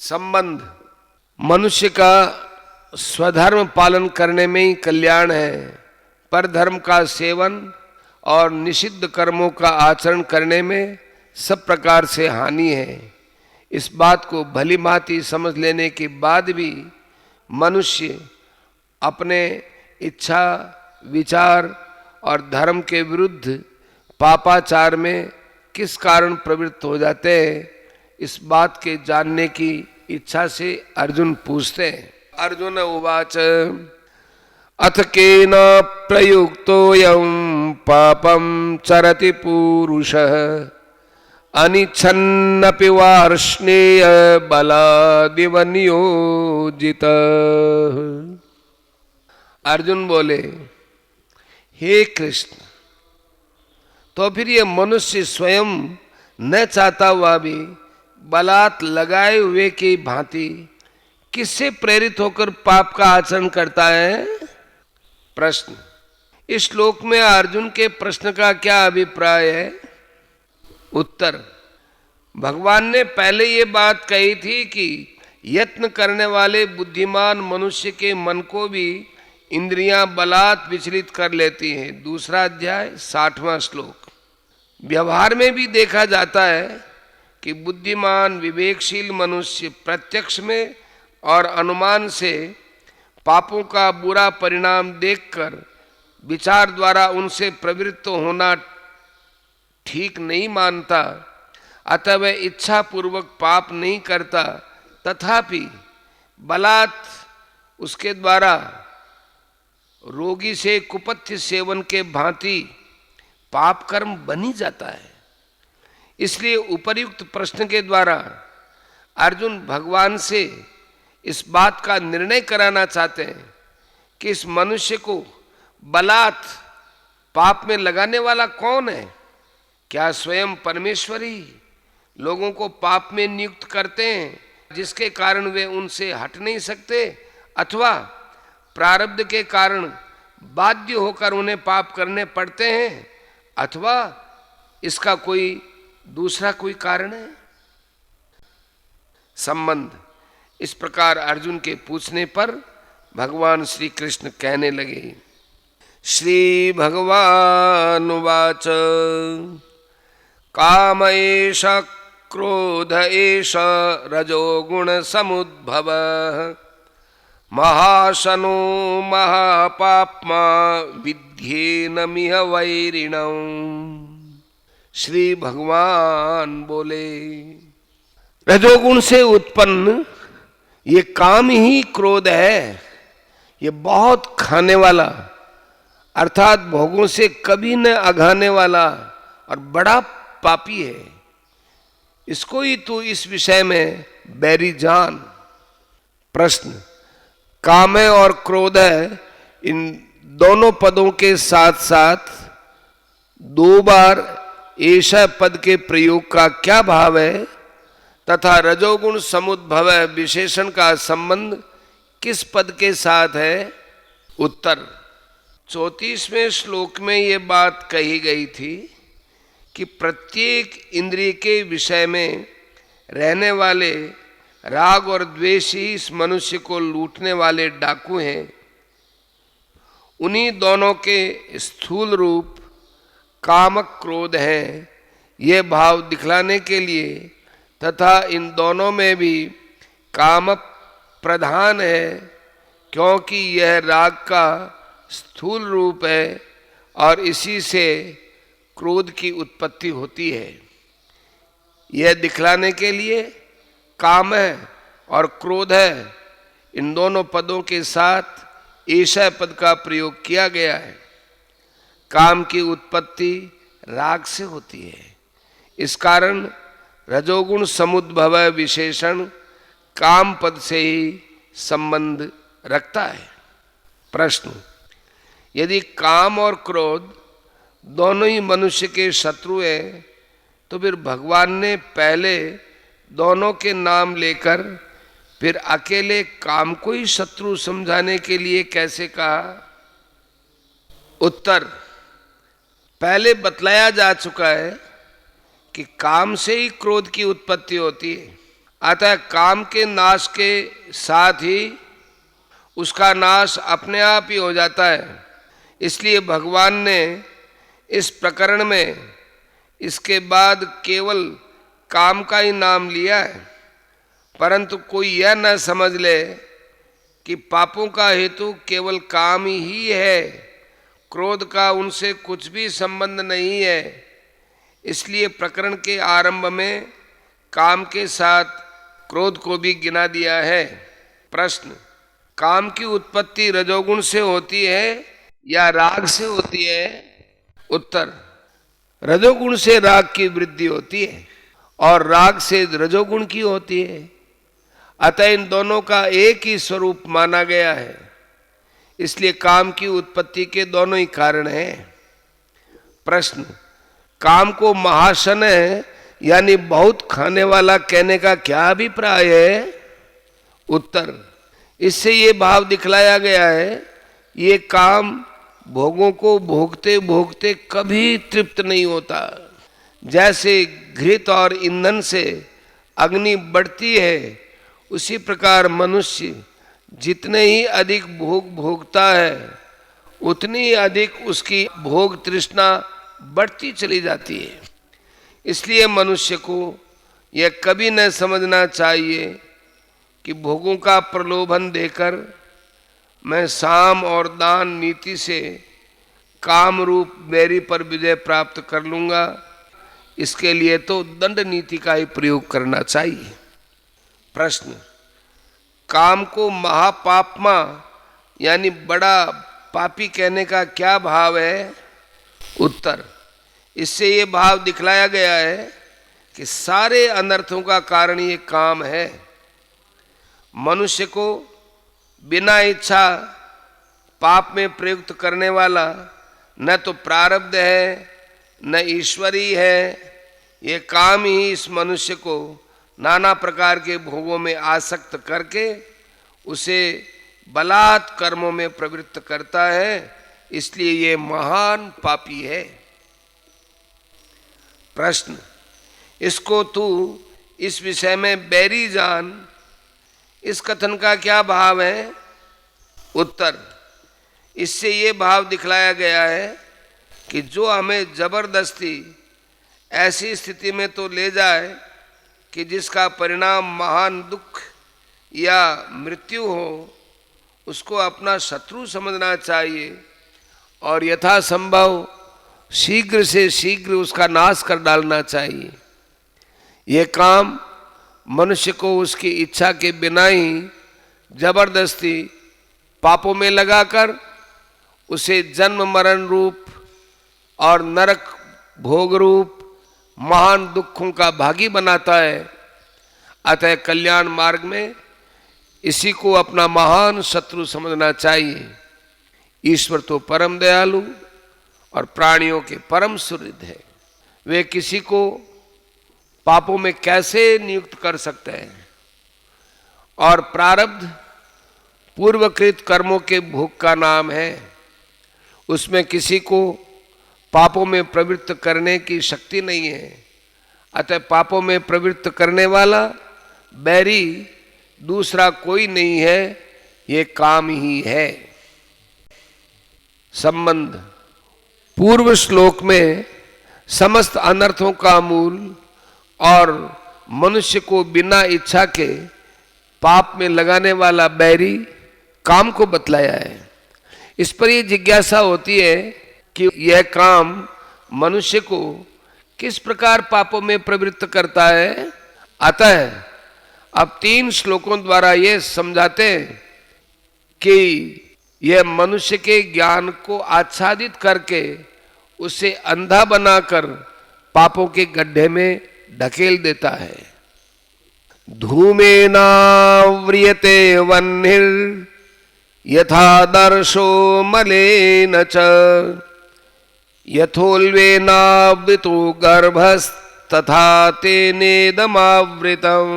संबंध। मनुष्य का स्वधर्म पालन करने में ही कल्याण है। परधर्म का सेवन और निषिद्ध कर्मों का आचरण करने में सब प्रकार से हानि है। इस बात को भली भांति समझ लेने के बाद भी मनुष्य अपने इच्छा, विचार और धर्म के विरुद्ध पापाचार में किस कारण प्रवृत्त हो जाते हैं, इस बात के जानने की इच्छा से अर्जुन पूछते हैं। अर्जुन उवाच अथ केन प्रयुक्तोऽयं पापं चरति पुरुषः अनिच्छन्नपि वार्ष्णेय बलादिव नियोजितः। अर्जुन बोले, हे कृष्ण, तो फिर ये मनुष्य स्वयं न चाहता हुआ भी बलात् लगाए हुए की भांति किससे प्रेरित होकर पाप का आचरण करता है? प्रश्न। इस श्लोक में अर्जुन के प्रश्न का क्या अभिप्राय है? उत्तर। भगवान ने पहले ये बात कही थी कि यत्न करने वाले बुद्धिमान मनुष्य के मन को भी इंद्रियां बलात् विचलित कर लेती हैं। दूसरा अध्याय 60वां श्लोक। व्यवहार में भी देखा जाता है कि बुद्धिमान विवेकशील मनुष्य प्रत्यक्ष में और अनुमान से पापों का बुरा परिणाम देखकर विचार द्वारा उनसे प्रवृत्त होना ठीक नहीं मानता, अतः वह इच्छा पूर्वक पाप नहीं करता, तथापि बलात् उसके द्वारा रोगी से कुपथ्य सेवन के भांति पाप कर्म बन ही जाता है। इसलिए उपर्युक्त प्रश्न के द्वारा अर्जुन भगवान से इस बात का निर्णय कराना चाहते हैं कि इस मनुष्य को बलात् पाप में लगाने वाला कौन है? क्या स्वयं परमेश्वर ही लोगों को पाप में नियुक्त करते हैं, जिसके कारण वे उनसे हट नहीं सकते, अथवा प्रारब्ध के कारण बाध्य होकर उन्हें पाप करने पड़ते हैं, अथवा इसका कोई दूसरा कोई कारण है? संबंध। इस प्रकार अर्जुन के पूछने पर भगवान श्री कृष्ण कहने लगे। श्री भगवान उवाच काम एष क्रोध एष रजोगुण समुद्भवः महाशनो महापाप्मा विद्येनमिह वैरिणम्। श्री भगवान बोले, रजोगुण से उत्पन्न ये काम ही क्रोध है। ये बहुत खाने वाला अर्थात भोगों से कभी न अघाने वाला और बड़ा पापी है। इसको ही तू इस विषय में बैरी जान। प्रश्न। काम है और क्रोध है, इन दोनों पदों के साथ साथ दो बार ऐसा पद के प्रयोग का क्या भाव है, तथा रजोगुण समुद्भव विशेषण का संबंध किस पद के साथ है? उत्तर। 34वें श्लोक में ये बात कही गई थी कि प्रत्येक इंद्रिय के विषय में रहने वाले राग और द्वेष ही इस मनुष्य को लूटने वाले डाकू हैं। उन्हीं दोनों के स्थूल रूप कामक क्रोध हैं। ये भाव दिखलाने के लिए तथा इन दोनों में भी काम प्रधान है, क्योंकि यह राग का स्थूल रूप है और इसी से क्रोध की उत्पत्ति होती है। यह दिखलाने के लिए काम है और क्रोध है, इन दोनों पदों के साथ ऐसा पद का प्रयोग किया गया है। काम की उत्पत्ति राग से होती है, इस कारण रजोगुण समुद्भव विशेषण काम पद से ही संबंध रखता है। प्रश्न। यदि काम और क्रोध दोनों ही मनुष्य के शत्रु हैं, तो फिर भगवान ने पहले दोनों के नाम लेकर फिर अकेले काम को ही शत्रु समझाने के लिए कैसे कहा? उत्तर। पहले बतलाया जा चुका है कि काम से ही क्रोध की उत्पत्ति होती है। अतः काम के नाश के साथ ही उसका नाश अपने आप ही हो जाता है। इसलिए भगवान ने इस प्रकरण में इसके बाद केवल काम का ही नाम लिया है, परंतु कोई यह न समझ ले कि पापों का हेतु केवल काम ही है, क्रोध का उनसे कुछ भी संबंध नहीं है। इसलिए प्रकरण के आरंभ में काम के साथ क्रोध को भी गिना दिया है। प्रश्न, काम की उत्पत्ति रजोगुण से होती है या राग से होती है? उत्तर, रजोगुण से राग की वृद्धि होती है और राग से रजोगुण की होती है। अतः इन दोनों का एक ही स्वरूप माना गया है। इसलिए काम की उत्पत्ति के दोनों ही कारण हैं। प्रश्न, काम को महाशन है यानी बहुत खाने वाला कहने का क्या अभिप्राय है? उत्तर, इससे ये भाव दिखलाया गया है, ये काम भोगों को भोगते भोगते कभी तृप्त नहीं होता। जैसे घृत और ईंधन से अग्नि बढ़ती है, उसी प्रकार मनुष्य जितने ही अधिक भोग भोगता है उतनी ही अधिक उसकी भोग तृष्णा बढ़ती चली जाती है। इसलिए मनुष्य को यह कभी न समझना चाहिए कि भोगों का प्रलोभन देकर मैं साम और दान नीति से काम रूप बैरी पर विजय प्राप्त कर लूंगा। इसके लिए तो दंड नीति का ही प्रयोग करना चाहिए। प्रश्न, काम को महापापमा यानी बड़ा पापी कहने का क्या भाव है? उत्तर, इससे ये भाव दिखलाया गया है कि सारे अनर्थों का कारण ये काम है। मनुष्य को बिना इच्छा पाप में प्रयुक्त करने वाला न तो प्रारब्ध है न ईश्वरी है। ये काम ही इस मनुष्य को नाना प्रकार के भोगों में आसक्त करके उसे बलात् कर्मों में प्रवृत्त करता है। इसलिए ये महान पापी है। प्रश्न, इसको तू इस विषय में बैरी जान, इस कथन का क्या भाव है? उत्तर, इससे ये भाव दिखलाया गया है कि जो हमें जबरदस्ती ऐसी स्थिति में तो ले जाए कि जिसका परिणाम महान दुख या मृत्यु हो, उसको अपना शत्रु समझना चाहिए और यथासंभव शीघ्र से शीघ्र उसका नाश कर डालना चाहिए। ये काम मनुष्य को उसकी इच्छा के बिना ही जबरदस्ती पापों में लगाकर उसे जन्म मरण रूप और नरक भोग रूप महान दुखों का भागी बनाता है। अतः कल्याण मार्ग में इसी को अपना महान शत्रु समझना चाहिए। ईश्वर तो परम दयालु और प्राणियों के परम सुहृद है। वे किसी को पापों में कैसे नियुक्त कर सकते हैं? और प्रारब्ध पूर्वकृत कर्मों के भोग का नाम है। उसमें किसी को पापों में प्रवृत्त करने की शक्ति नहीं है। अतः पापों में प्रवृत्त करने वाला बैरी दूसरा कोई नहीं है, ये काम ही है। संबंध, पूर्व श्लोक में समस्त अनर्थों का मूल और मनुष्य को बिना इच्छा के पाप में लगाने वाला बैरी काम को बतलाया है। इस पर यह जिज्ञासा होती है कि यह काम मनुष्य को किस प्रकार पापों में प्रवृत्त करता है। अतः अब 3 श्लोकों द्वारा यह समझाते हैं कि यह मनुष्य के ज्ञान को आच्छादित करके उसे अंधा बनाकर पापों के गड्ढे में ढकेल देता है। धूमेनाव्रियते वह्निर यथा दर्शो मलेन च यथोल्वेनावृतो गर्भस्तथा तेनेदमावृतम्।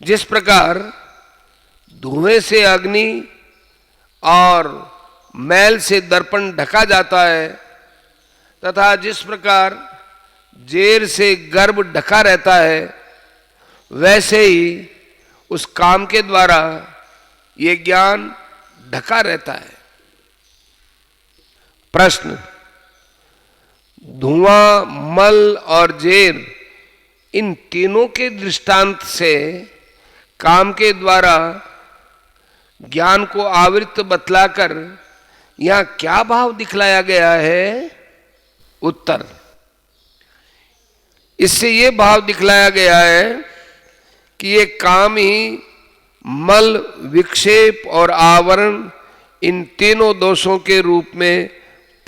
जिस प्रकार धुएं से अग्नि और मैल से दर्पण ढका जाता है तथा जिस प्रकार जेर से गर्भ ढका रहता है, वैसे ही उस काम के द्वारा ये ज्ञान ढका रहता है। प्रश्न, धुआं, मल और जेर, इन तीनों के दृष्टांत से काम के द्वारा ज्ञान को आवृत बतलाकर यहां क्या भाव दिखलाया गया है? उत्तर, इससे ये भाव दिखलाया गया है कि ये काम ही मल, विक्षेप और आवरण, इन तीनों दोषों के रूप में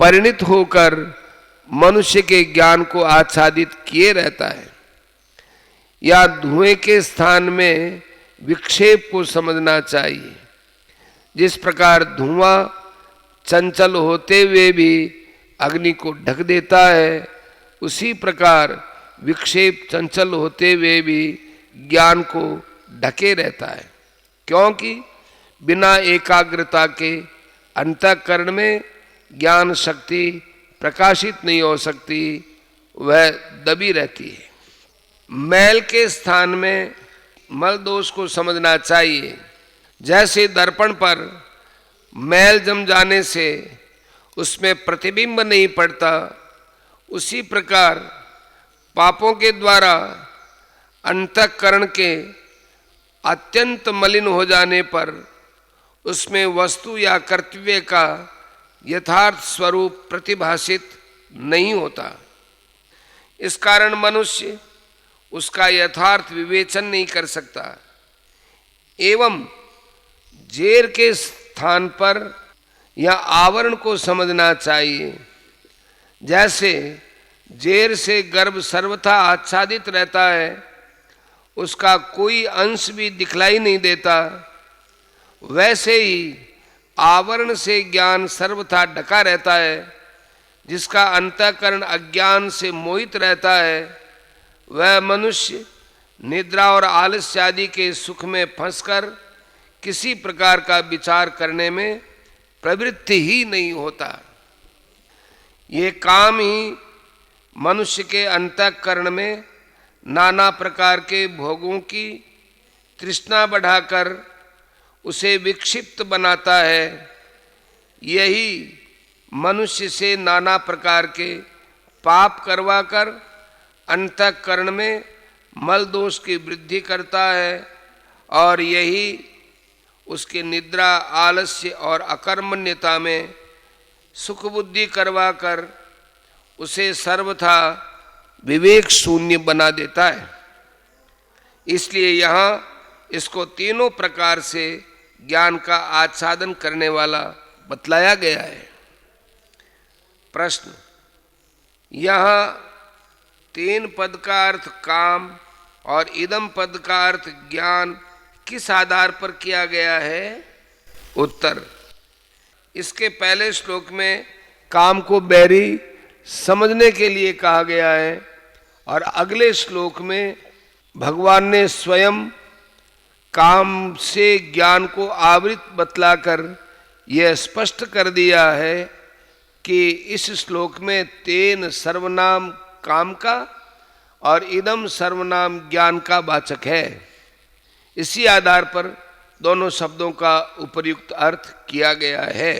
परिणित होकर मनुष्य के ज्ञान को आच्छादित किए रहता है। या धुएं के स्थान में विक्षेप को समझना चाहिए। जिस प्रकार धुआं चंचल होते हुए भी अग्नि को ढक देता है, उसी प्रकार विक्षेप चंचल होते हुए भी ज्ञान को ढके रहता है, क्योंकि बिना एकाग्रता के अंतःकरण में ज्ञान शक्ति प्रकाशित नहीं हो सकती, वह दबी रहती है। मैल के स्थान में मल दोष को समझना चाहिए। जैसे दर्पण पर मैल जम जाने से उसमें प्रतिबिंब नहीं पड़ता, उसी प्रकार पापों के द्वारा अंतःकरण के अत्यंत मलिन हो जाने पर उसमें वस्तु या कर्तव्य का यथार्थ स्वरूप प्रतिभासित नहीं होता। इस कारण मनुष्य उसका यथार्थ विवेचन नहीं कर सकता। एवं जेर के स्थान पर या आवरण को समझना चाहिए। जैसे जेर से गर्भ सर्वथा आच्छादित रहता है, उसका कोई अंश भी दिखलाई नहीं देता, वैसे ही आवरण से ज्ञान सर्वथा ढका रहता है। जिसका अंतःकरण अज्ञान से मोहित रहता है, वह मनुष्य निद्रा और आलस्य आदि के सुख में फंसकर किसी प्रकार का विचार करने में प्रवृत्ति ही नहीं होता। ये काम ही मनुष्य के अंतःकरण में नाना प्रकार के भोगों की तृष्णा बढ़ाकर उसे विक्षिप्त बनाता है। यही मनुष्य से नाना प्रकार के पाप करवाकर अंतःकरण में मल दोष की वृद्धि करता है, और यही उसके निद्रा, आलस्य और अकर्मण्यता में सुख बुद्धि करवाकर उसे सर्वथा विवेक शून्य बना देता है। इसलिए यहाँ इसको तीनों प्रकार से ज्ञान का आच्छादन करने वाला बतलाया गया है। प्रश्न, यहाँ 3 पद का अर्थ काम और इदम पद का अर्थ ज्ञान किस आधार पर किया गया है? उत्तर, इसके पहले श्लोक में काम को बैरी समझने के लिए कहा गया है, और अगले श्लोक में भगवान ने स्वयं काम से ज्ञान को आवृत बतलाकर यह स्पष्ट कर दिया है कि इस श्लोक में 3 सर्वनाम काम का और इदम सर्वनाम ज्ञान का वाचक है। इसी आधार पर दोनों शब्दों का उपर्युक्त अर्थ किया गया है।